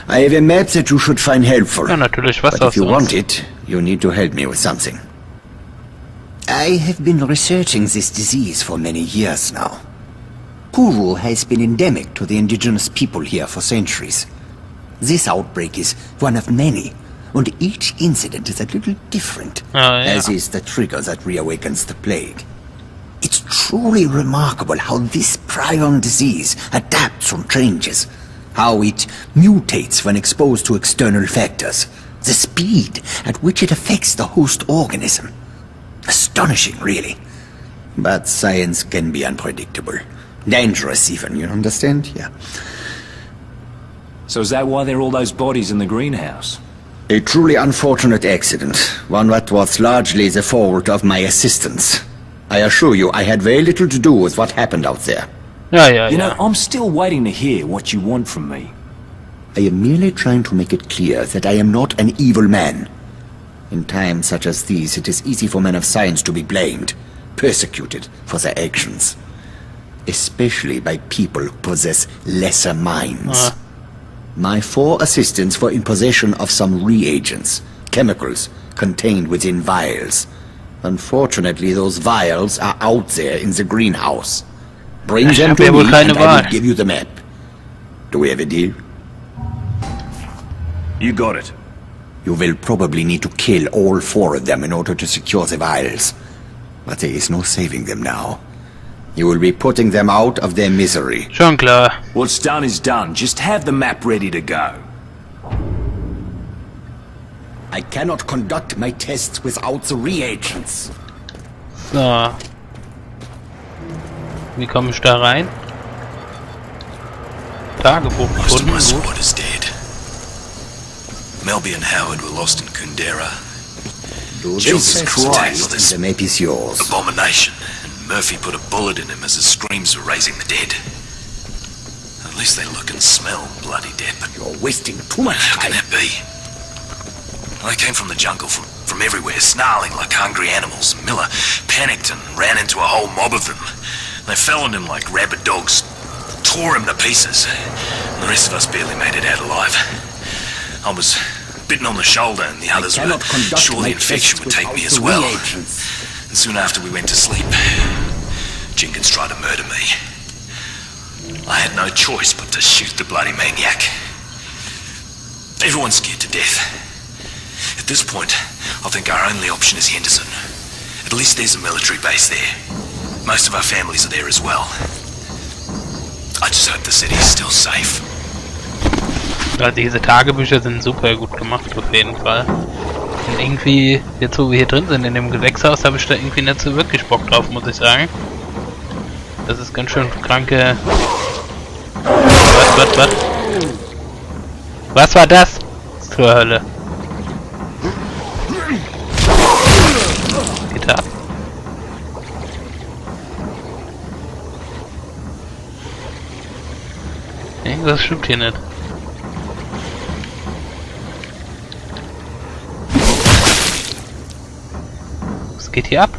I have a map that you should find helpful. Ja, natürlich, was But if you want it, you need to help me with something. I have been researching this disease for many years now. Puru has been endemic to the indigenous people here for centuries. This outbreak is one of many, and each incident is a little different, as is the trigger that reawakens the plague. It's truly remarkable how this prion disease adapts and changes, how it mutates when exposed to external factors, the speed at which it affects the host organism. Astonishing, really. But science can be unpredictable. Dangerous even, you understand? Yeah. So is that why there are all those bodies in the greenhouse? A truly unfortunate accident, one that was largely the fault of my assistants. I assure you, I had very little to do with what happened out there. You know, I'm still waiting to hear what you want from me. I am merely trying to make it clear that I am not an evil man. In times such as these, it is easy for men of science to be blamed, persecuted for their actions. Especially by people who possess lesser minds. My 4 assistants were in possession of some reagents, chemicals, contained within vials. Unfortunately, those vials are out there in the greenhouse. Bring them to me and I will give you the map. Do we have a deal? You got it. You will probably need to kill all 4 of them in order to secure the vials. But there is no saving them now. You will be putting them out of their misery. Schon klar. What's done is done. Just have the map ready to go. I cannot conduct my tests without the reagents. So. Wie komme ich da rein? Tagebuch gefunden. Most of my squad is dead. Melby and Howard were lost in Kundera. Jesus Christ, the map is yours. Abomination. And Murphy put a bullet in him as his screams were raising the dead. At least they look and smell bloody dead, but you're wasting too much time. How can that be? Well, they came from the jungle, from everywhere, snarling like hungry animals. Miller panicked and ran into a whole mob of them. They fell on him like rabid dogs, tore him to pieces. And the rest of us barely made it out alive. I was bitten on the shoulder and the others were sure the infection would take me as well. And soon after we went to sleep, Jenkins tried to murder me. I had no choice but to shoot the bloody maniac. Everyone's scared to death. At this point, I think our only option is Henderson. At least there's a military base there. Most of our families are there as well. I just hope the city's still safe. Ja, diese Tagebücher sind super gut gemacht, auf jeden Fall. Und irgendwie, jetzt wo wir hier drin sind in dem Gewächshaus, habe ich da irgendwie nicht so wirklich Bock drauf, muss ich sagen. Das ist ganz schön kranke... Was? Was war das? Zur Hölle. Geht ab. Irgendwas stimmt hier nicht. Was geht hier ab?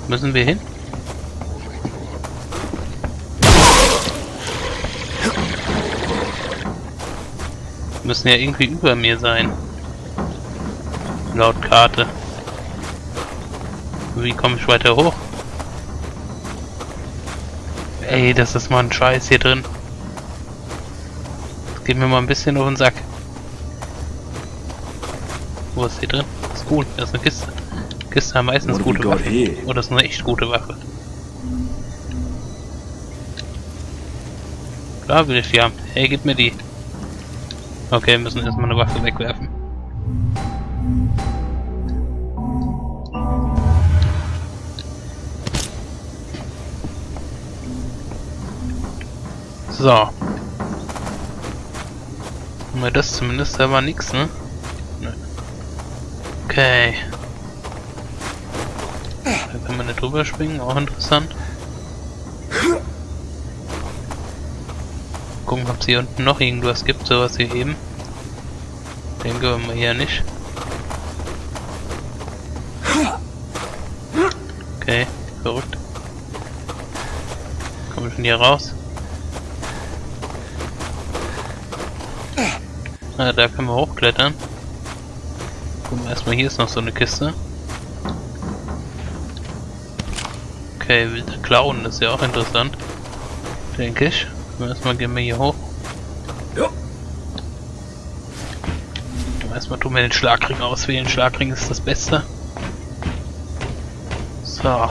Müssen wir hin? Müssen ja irgendwie über mir sein. Laut Karte. Wie komme ich weiter hoch? Ey, das ist mal ein Scheiß hier drin. Das geht mir mal ein bisschen auf den Sack. Wo ist hier drin? Das ist cool, da ist eine Kiste. Kiste haben meistens gute Waffen. Oh, das ist eine echt gute Waffe. Klar will ich die haben. Hey, gib mir die. Okay, wir müssen erstmal eine Waffe wegwerfen. So. Haben wir das zumindest, da war nix, ne? Nö. Okay. Da kann man nicht drüber springen, auch interessant. Gucken, ob es hier unten noch irgendwas gibt, sowas hier eben. Denke mal hier nicht. Okay, verrückt. Komme ich denn hier raus? Ah, da können wir hochklettern. Gucken wir erstmal, hier ist noch so eine Kiste. Okay, wilde Klauen, das ist ja auch interessant. Denke ich. Erstmal gehen wir hier hoch. Ja. Erstmal tun wir den Schlagring auswählen. Schlagring ist das Beste. So.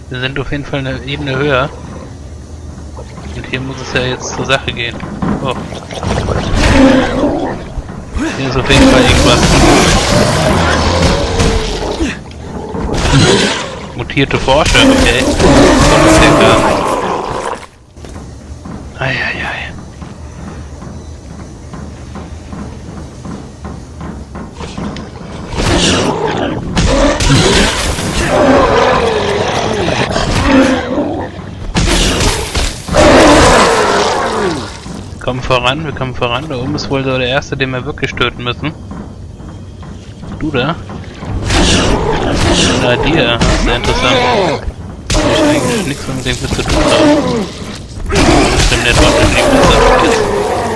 Wir sind auf jeden Fall eine Ebene höher. Und hier muss es ja jetzt zur Sache gehen. Oh. Hier ist auf jeden Fall irgendwas. Mutierte Forscher, okay. Das ist ja klar. Eieiei. Wir kommen voran. Da oben ist wohl so der erste, den wir wirklich töten müssen. Du da? Na, dir. Sehr interessant. Da hab ich eigentlich nichts mit dem zu tun haben. Stimmt, der Trottel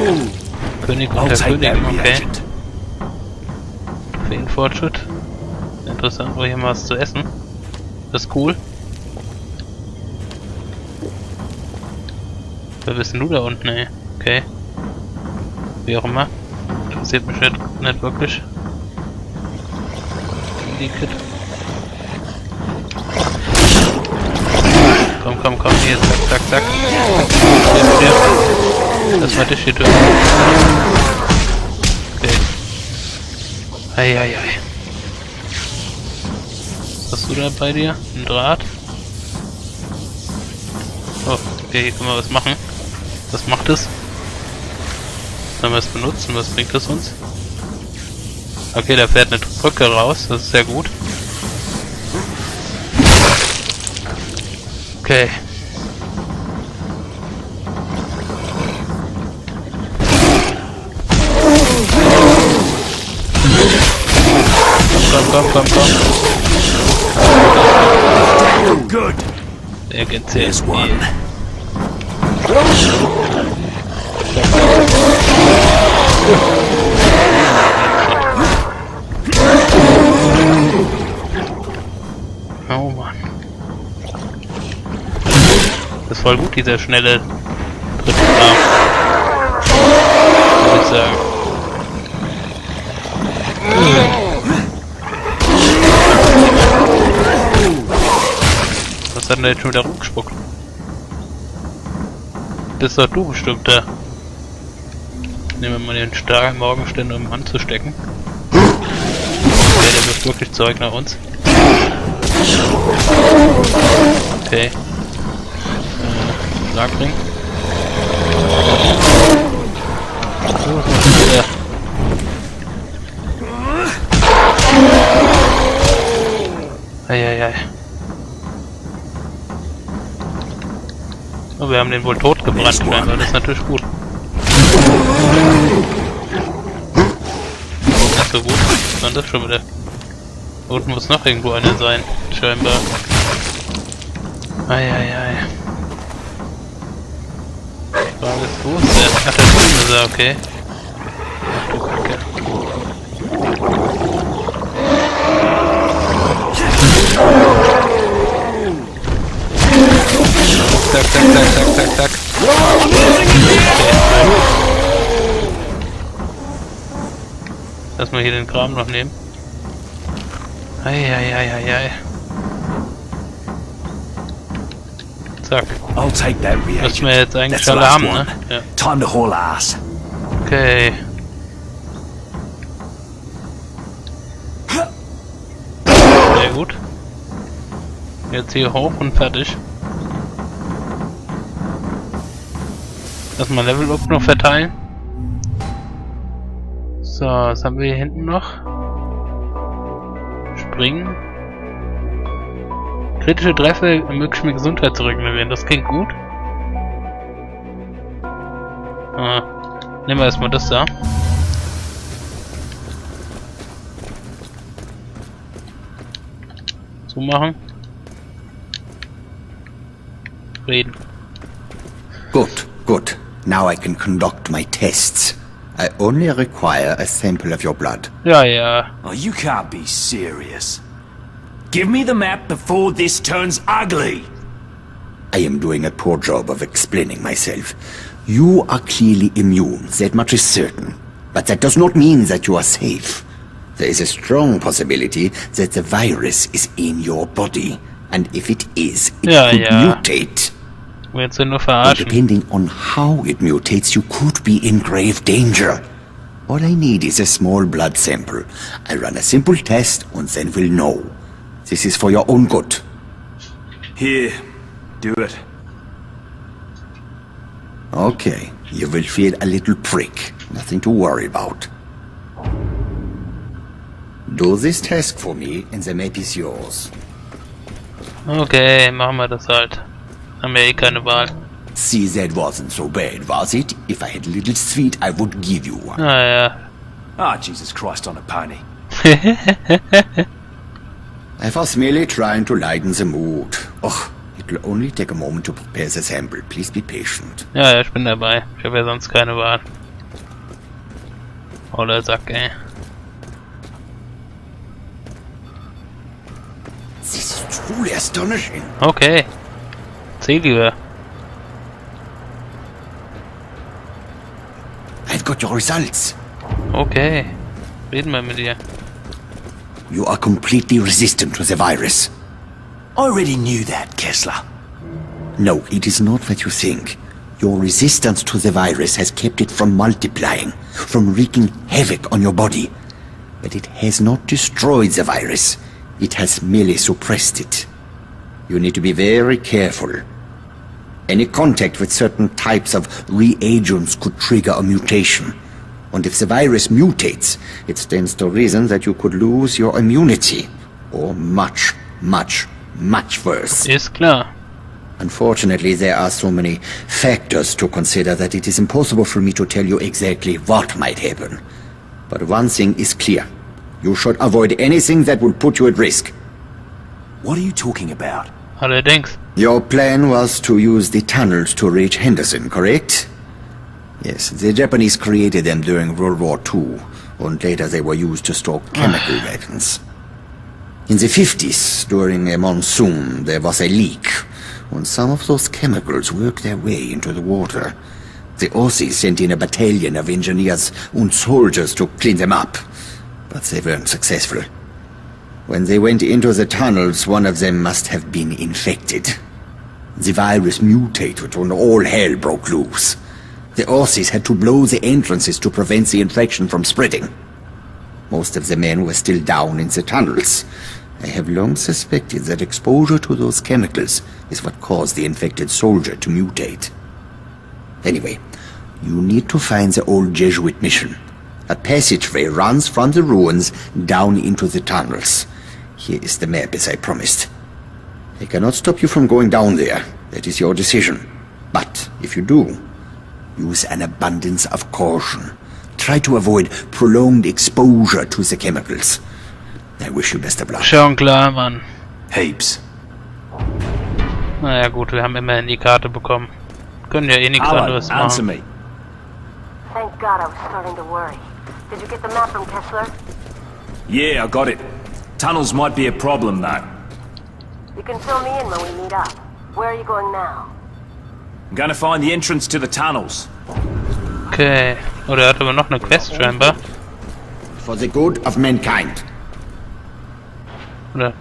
liegt. König unter König, okay. Für ihn Fortschritt. Interessant, wo hier mal was zu essen. Das ist cool. Wer bist denn du da unten, ey? Okay. Wie auch immer. Interessiert mich nicht wirklich. Die Kit. Komm, hier, zack. Lass mal dich hier töten. Okay. Eieiei. Was hast du da bei dir? Ein Draht? Oh, okay, hier können wir was machen. Was macht es? Sollen wir es benutzen? Was bringt es uns? Okay, da fährt eine Brücke raus. Das ist sehr gut. Okay. Komm. Good. Der geht sehr There's one. Oh Mann. Das ist voll gut, dieser schnelle Trippelarm. Würde ich sagen. Was hat denn jetzt schon wieder rumgespuckt? Das ist doch du bestimmt da. Nehmen wir mal den starken Morgenständer, um anzustecken. Okay, der wirft wirklich Zeug nach uns. Okay. Schlagring. So, was macht der? Eieiei. Oh, wir haben den wohl tot gebrannt, scheinbar. Das ist natürlich gut. Nicht so gut. Was war das schon wieder? Da unten muss noch irgendwo einer sein, scheinbar. Eieiei. Die Frage ist, wo ist der? Ach, da drüben ist er, okay. Ach du Kacke. Zack. Lass mal hier den Kram noch nehmen. Eieiei. Zack. I'll take that reagent. Müssen wir jetzt eigentlich That's the alle last haben, one. ne? Ja. Time to haul ass. Okay. Sehr gut. Jetzt hier hoch und fertig. Erstmal Level Up noch verteilen. So, was haben wir hier hinten noch? Springen. Kritische Treffer ermöglichen mir Gesundheit zu regenerieren. Das klingt gut. Nehmen wir erstmal das da. So machen. zufrieden. Good, good. Now I can conduct my tests. I only require a sample of your blood. Ja, ja. Oh, you can't be serious. Give me the map before this turns ugly. I am doing a poor job of explaining myself. You are clearly immune, that much is certain. But that does not mean that you are safe. There is a strong possibility that the virus is in your body. And if it is, it could mutate. Willst du nur And verarschen? depending on how it mutates, you could be in grave danger. All I need is a small blood sample. I run a simple test and then we'll know. This is for your own good. Here, do it. Okay, you will feel a little prick. Nothing to worry about. Do this task for me and the map is yours. Okay, machen wir das halt. Haben wir eh keine Wahl. See, that wasn't so bad, was it? If I had a little sweet, I would give you one. Ah ja. Ah, Jesus Christ on a pony. I was merely trying to lighten the mood. Oh, it will only take a moment to prepare the sample. Please be patient. Ja, ja, ich bin dabei. Ich habe ja sonst keine Wahl. Oller Sack, ey. This is truly astonishing. Okay. Zähl lieber. I've got your results. Okay. Reden wir mit dir. You are completely resistant to the virus. I already knew that, Kessler. No, it is not what you think. Your resistance to the virus has kept it from multiplying, from wreaking havoc on your body. But it has not destroyed the virus. It has merely suppressed it. You need to be very careful. Any contact with certain types of reagents could trigger a mutation. And if the virus mutates, it stands to reason that you could lose your immunity. Or much, much, much worse. Ist klar. Unfortunately, there are so many factors to consider that it is impossible for me to tell you exactly what might happen. But one thing is clear. You should avoid anything that would put you at risk. What are you talking about? Allerdings. Your plan was to use the tunnels to reach Henderson, correct? Yes, the Japanese created them during World War II, and later they were used to store chemical weapons. In the 50s, during a monsoon, there was a leak, and some of those chemicals worked their way into the water. The Aussies sent in a battalion of engineers and soldiers to clean them up, but they weren't successful. When they went into the tunnels, one of them must have been infected. The virus mutated and all hell broke loose. The Aussies had to blow the entrances to prevent the infection from spreading. Most of the men were still down in the tunnels. I have long suspected that exposure to those chemicals is what caused the infected soldier to mutate. Anyway, you need to find the old Jesuit mission. A passageway runs from the ruins down into the tunnels. Here is the map, as I promised. I cannot stop you from going down there. That is your decision. But if you do, use an abundance of caution. Try to avoid prolonged exposure to the chemicals. I wish you best of luck. Schon klar, Mann. Heaps. Naja gut, wir haben immerhin die Karte bekommen. Können ja eh nichts Alan, anderes answer machen. me. Thank God, I was starting to worry. Did you get the map from Kessler? Yeah, I got it. Tunnels might be a problem, though. You can fill me in when we meet up. Where are you going now? I'm gonna find the entrance to the tunnels. Okay. Oh, der hat aber noch eine Quest scheinbar. For the good of mankind. Oder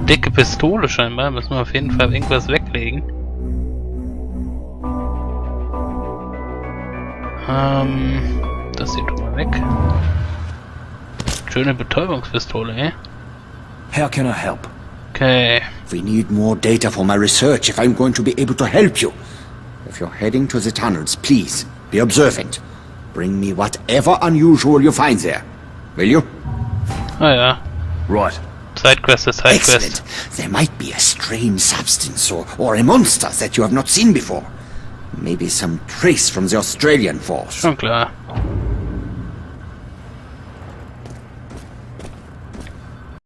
dicke Pistole scheinbar. Müssen wir auf jeden Fall irgendwas weglegen. Das hier tun wir weg. Schöne Betäubungspistole, eh? How can I help? Okay. We need more data for my research if I'm going to be able to help you. If you're heading to the tunnels, please, be observant. Bring me whatever unusual you find there. Will you? Ah ja. Right. Sidequest ist Sidequest. Excellent. There might be a strange substance or a monster that you have not seen before. Maybe some trace from the Australian force. Schon klar.